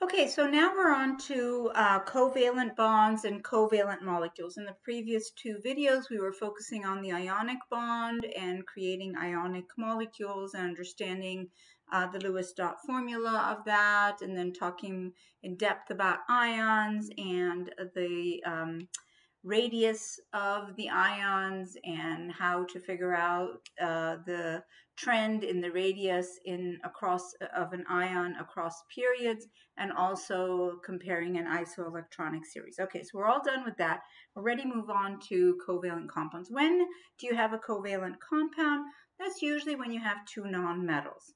Okay, so now we're on to covalent bonds and covalent molecules. In the previous two videos, we were focusing on the ionic bond and creating ionic molecules and understanding the Lewis dot formula of that, and then talking in depth about ions and the radius of the ions and how to figure out the trend in the radius of an ion across periods, and also comparing an isoelectronic series. Okay, so we're all done with that. We're ready to move on to covalent compounds. When do you have a covalent compound? That's usually when you have two nonmetals.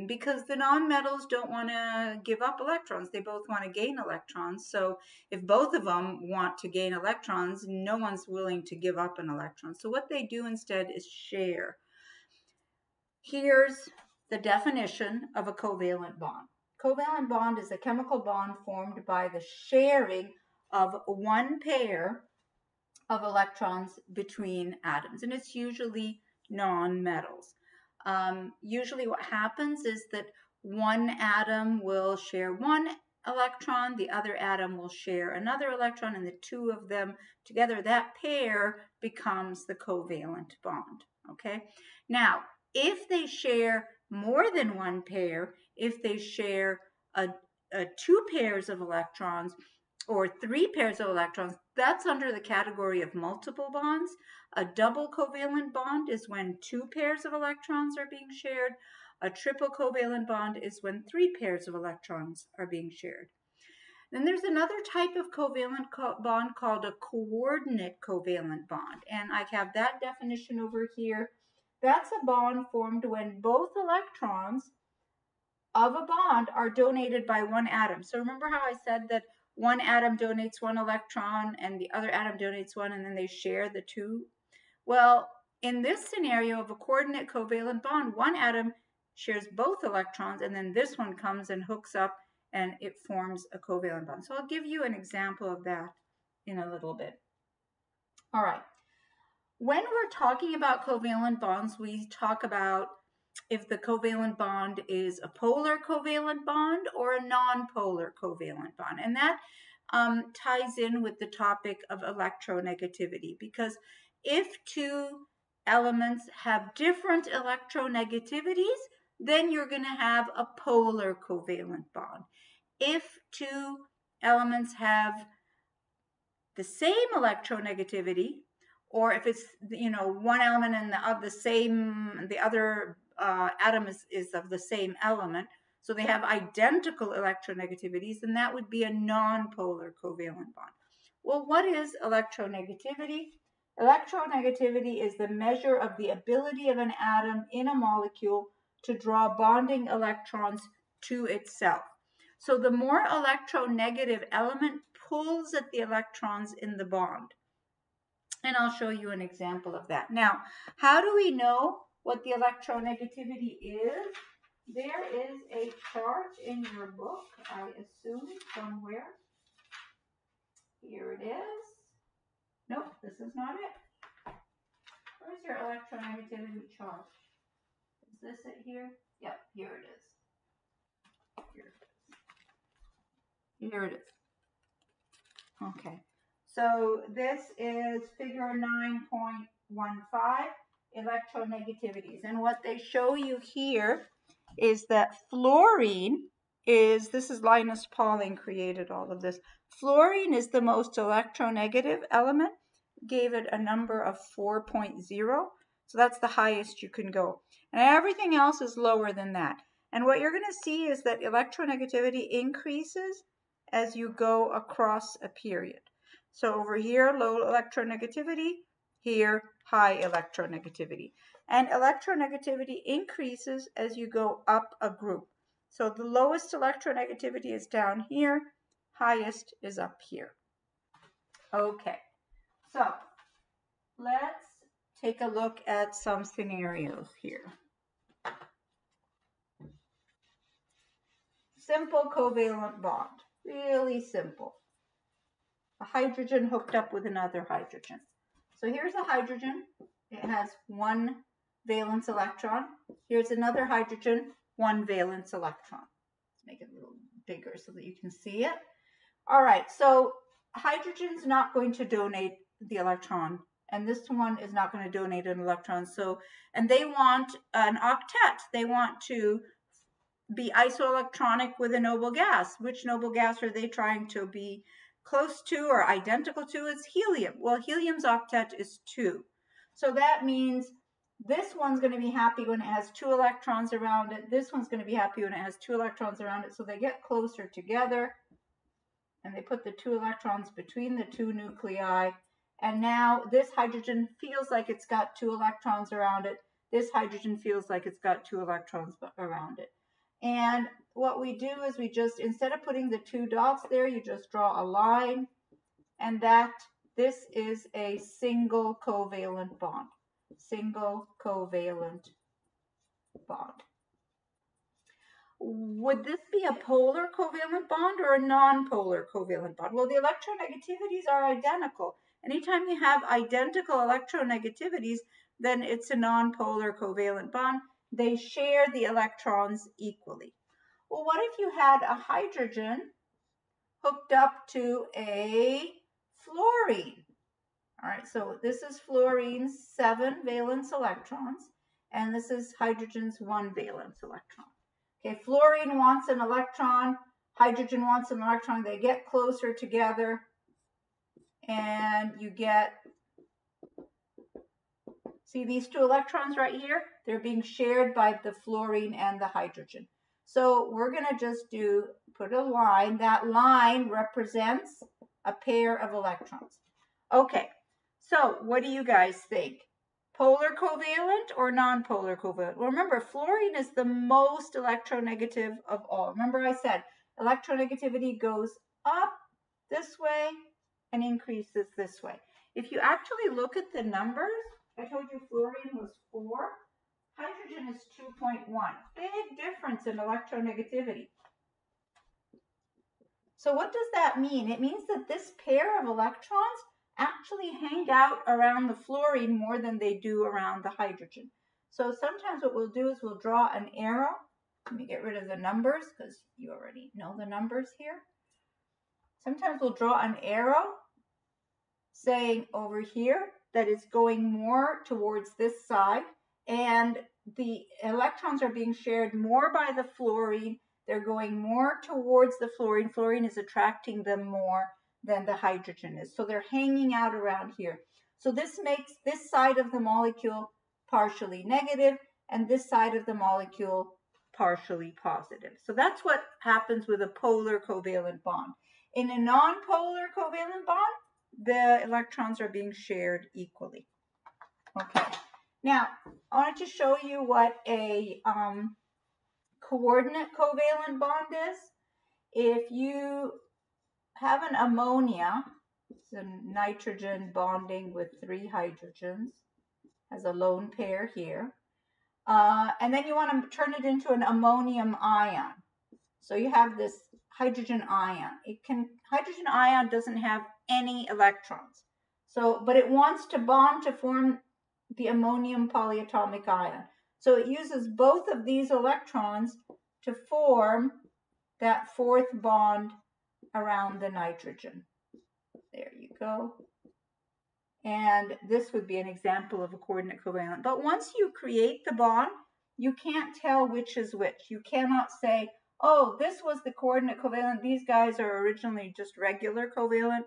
Because the nonmetals don't want to give up electrons. They both want to gain electrons. So if both of them want to gain electrons, no one's willing to give up an electron. So what they do instead is share. Here's the definition of a covalent bond. Covalent bond is a chemical bond formed by the sharing of one pair of electrons between atoms, and it's usually nonmetals. Usually what happens is that one atom will share one electron, the other atom will share another electron, and the two of them together, that pair becomes the covalent bond, okay? Now, if they share more than one pair, if they share two pairs of electrons or three pairs of electrons, that's under the category of multiple bonds. A double covalent bond is when two pairs of electrons are being shared. A triple covalent bond is when three pairs of electrons are being shared. Then there's another type of covalent bond called a coordinate covalent bond, and I have that definition over here. That's a bond formed when both electrons of a bond are donated by one atom. So remember how I said that one atom donates one electron and the other atom donates one, and then they share the two? Well, in this scenario of a coordinate covalent bond, one atom shares both electrons, and then this one comes and hooks up and it forms a covalent bond. So I'll give you an example of that in a little bit. All right. When we're talking about covalent bonds, we talk about if the covalent bond is a polar covalent bond or a nonpolar covalent bond. And that ties in with the topic of electronegativity, because if two elements have different electronegativities, then you're going to have a polar covalent bond. If two elements have the same electronegativity, or if it's, one element and the other atom is of the same element, so they have identical electronegativities, then that would be a nonpolar covalent bond. Well, what is electronegativity? Electronegativity is the measure of the ability of an atom in a molecule to draw bonding electrons to itself. So the more electronegative element pulls at the electrons in the bond. And I'll show you an example of that. Now, how do we know what the electronegativity is? There is a chart in your book, I assume, somewhere. Here it is. Nope, this is not it. Where's your electronegativity chart? Is this it here? Yep, here it is. Here it is. Okay. So this is figure 9.15, electronegativities. And what they show you here is that fluorine this is Linus Pauling created all of this. Fluorine is the most electronegative element, gave it a number of 4.0. So that's the highest you can go. And everything else is lower than that. And what you're going to see is that electronegativity increases as you go across a period. So over here, low electronegativity, here, high electronegativity. And electronegativity increases as you go up a group. So the lowest electronegativity is down here, highest is up here. Okay, so let's take a look at some scenarios here. Simple covalent bond, really simple. A hydrogen hooked up with another hydrogen. So here's a hydrogen. It has one valence electron. Here's another hydrogen, one valence electron. make it a little bigger so that you can see it. All right, so hydrogen's not going to donate the electron, and this one is not going to donate an electron. So, and they want an octet. They want to be isoelectronic with a noble gas. Which noble gas are they trying to be close to or identical to? It's helium. Well, helium's octet is 2. So that means this one's going to be happy when it has 2 electrons around it. This one's going to be happy when it has 2 electrons around it. So they get closer together, and they put the 2 electrons between the 2 nuclei. And now this hydrogen feels like it's got 2 electrons around it. This hydrogen feels like it's got 2 electrons around it. And what we do is we just, instead of putting the 2 dots there, you just draw a line, and this is a single covalent bond. Single covalent bond. Would this be a polar covalent bond or a nonpolar covalent bond? Well, the electronegativities are identical. Anytime you have identical electronegativities, then it's a nonpolar covalent bond. They share the electrons equally. Well, what if you had a hydrogen hooked up to a fluorine? All right, so this is fluorine's 7 valence electrons, and this is hydrogen's 1 valence electron. Okay, fluorine wants an electron, hydrogen wants an electron. They get closer together, and you get, see these 2 electrons right here? They're being shared by the fluorine and the hydrogen. So we're going to just put a line. That line represents a pair of electrons. Okay, so what do you guys think? Polar covalent or nonpolar covalent? Well, remember, fluorine is the most electronegative of all. Remember I said electronegativity goes up this way and increases this way. If you actually look at the numbers, I told you fluorine was 4. Hydrogen is 2.1. Big difference in electronegativity. So what does that mean? It means that this pair of electrons actually hang out around the fluorine more than they do around the hydrogen. So sometimes what we'll do is we'll draw an arrow. Let me get rid of the numbers because you already know the numbers here. Sometimes we'll draw an arrow saying over here that it's going more towards this side, and the electrons are being shared more by the fluorine. They're going more towards the fluorine. Fluorine is attracting them more than the hydrogen is. So they're hanging out around here. So this makes this side of the molecule partially negative and this side of the molecule partially positive. So that's what happens with a polar covalent bond. In a non-polar covalent bond, the electrons are being shared equally. Okay. Now, I wanted to show you what a coordinate covalent bond is. If you have an ammonia, it's a nitrogen bonding with 3 hydrogens, has a lone pair here, and then you want to turn it into an ammonium ion. So you have this hydrogen ion. Hydrogen ion doesn't have any electrons, but it wants to bond to form the ammonium polyatomic ion. So it uses both of these electrons to form that 4th bond around the nitrogen. There you go. And this would be an example of a coordinate covalent. But once you create the bond, you can't tell which is which. You cannot say, oh, this was the coordinate covalent. These guys are originally just regular covalent.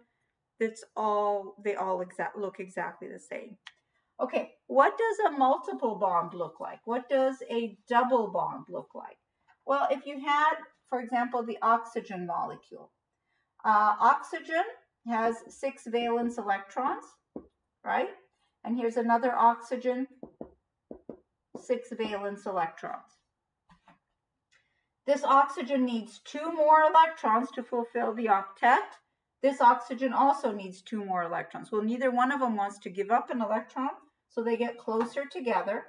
They all look exactly the same. Okay, what does a multiple bond look like? What does a double bond look like? Well, if you had, for example, the oxygen molecule. Oxygen has 6 valence electrons, right? And here's another oxygen, 6 valence electrons. This oxygen needs 2 more electrons to fulfill the octet. This oxygen also needs 2 more electrons. Well, neither one of them wants to give up an electron, so they get closer together.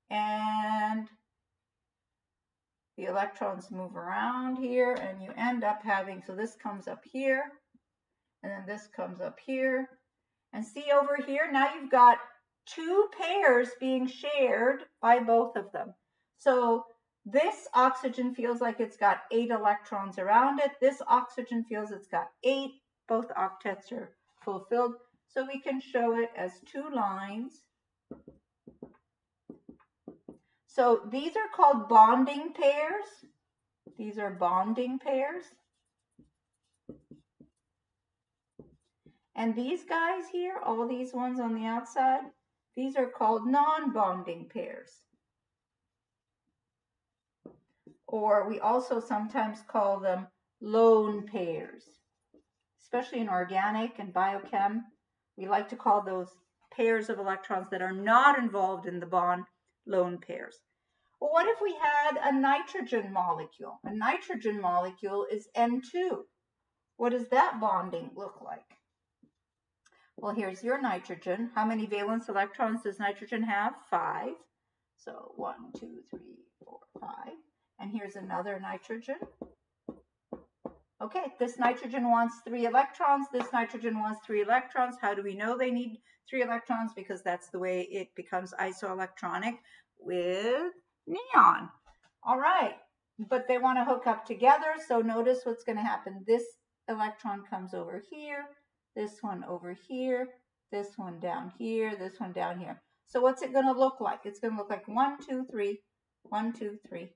And the electrons move around here, and you end up having, so this comes up here, and then this comes up here. And see over here, now you've got 2 pairs being shared by both of them. So This oxygen feels like it's got 8 electrons around it. This oxygen feels it's got 8. Both octets are fulfilled. So we can show it as 2 lines. So these are called bonding pairs. These are bonding pairs. And these guys here, all these ones on the outside, these are called non-bonding pairs. Or we also sometimes call them lone pairs. Especially in organic and biochem, we like to call those pairs of electrons that are not involved in the bond lone pairs. Well, what if we had a nitrogen molecule? A nitrogen molecule is N2. What does that bonding look like? Well, here's your nitrogen. How many valence electrons does nitrogen have? 5. So 1, 2, 3, 4, 5. And here's another nitrogen. Okay, this nitrogen wants 3 electrons. This nitrogen wants 3 electrons. How do we know they need 3 electrons? Because that's the way it becomes isoelectronic with neon. All right, but they want to hook up together. So notice what's going to happen. This electron comes over here. This one over here. This one down here. This one down here. So what's it going to look like? It's going to look like 1, 2, 3. 1, 2, 3.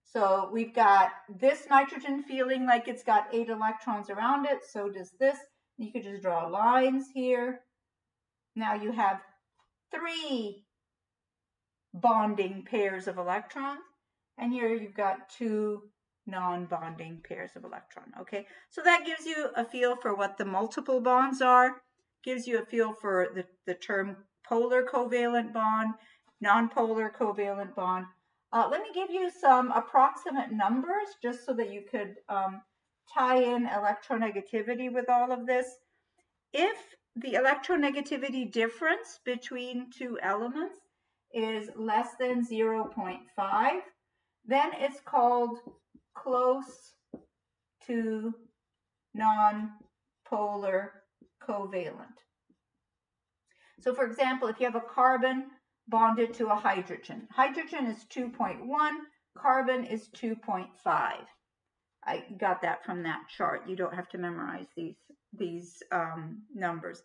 So we've got this nitrogen feeling like it's got 8 electrons around it. So does this. You could just draw lines here. Now you have 3 bonding pairs of electrons. And here you've got 2 non-bonding pairs of electron. Okay, so that gives you a feel for what the multiple bonds are. Gives you a feel for the term polar covalent bond, non-polar covalent bond. Let me give you some approximate numbers just so that you could tie in electronegativity with all of this. If the electronegativity difference between 2 elements is less than 0.5, then it's called close to non-polar covalent. So for example, if you have a carbon bonded to a hydrogen. Hydrogen is 2.1, carbon is 2.5. I got that from that chart. You don't have to memorize these numbers.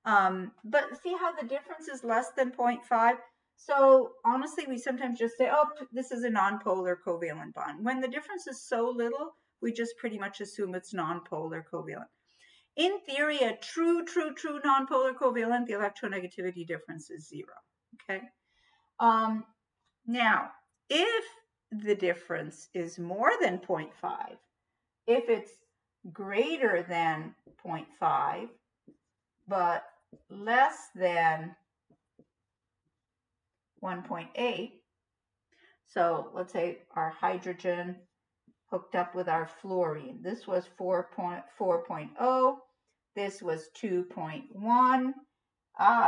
But see how the difference is less than 0.5? So honestly, we sometimes just say, oh, this is a nonpolar covalent bond. When the difference is so little, we just pretty much assume it's nonpolar covalent. In theory, a true nonpolar covalent, the electronegativity difference is 0. Okay. Now, if the difference is more than 0.5, if it's greater than 0.5, but less than 1.8, so let's say our hydrogen hooked up with our fluorine. This was 4.0. This was 2.1.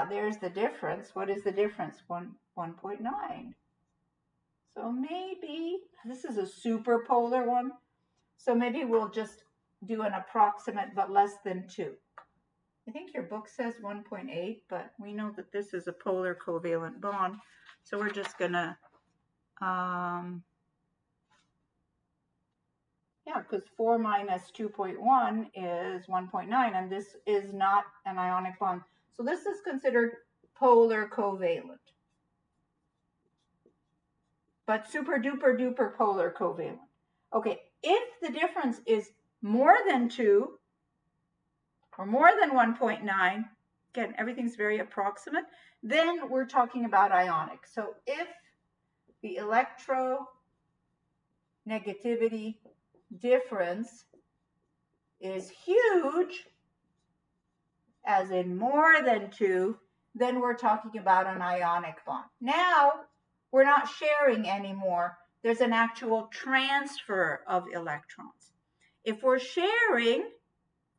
There's the difference. What is the difference? 1.9. So maybe, this is a superpolar one. So maybe we'll just do an approximate, but less than 2. I think your book says 1.8, but we know that this is a polar covalent bond. So we're just going to, yeah, because 4 minus 2.1 is 1.9, and this is not an ionic bond. So this is considered polar covalent, but super duper duper polar covalent. Okay, if the difference is more than 2 or more than 1.9, again, everything's very approximate, then we're talking about ionic. So if the electronegativity difference is huge, as in more than 2, then we're talking about an ionic bond. Now, we're not sharing anymore. There's an actual transfer of electrons. If we're sharing,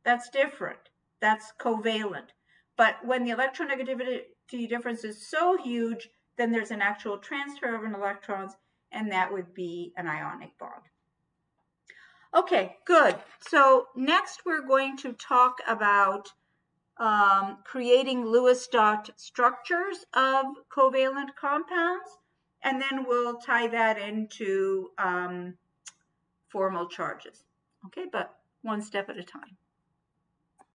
that's different. That's covalent. But when the electronegativity difference is so huge, then there's an actual transfer of electrons, and that would be an ionic bond. Okay, good. So next we're going to talk about creating Lewis dot structures of covalent compounds and then we'll tie that into formal charges. Okay, but one step at a time.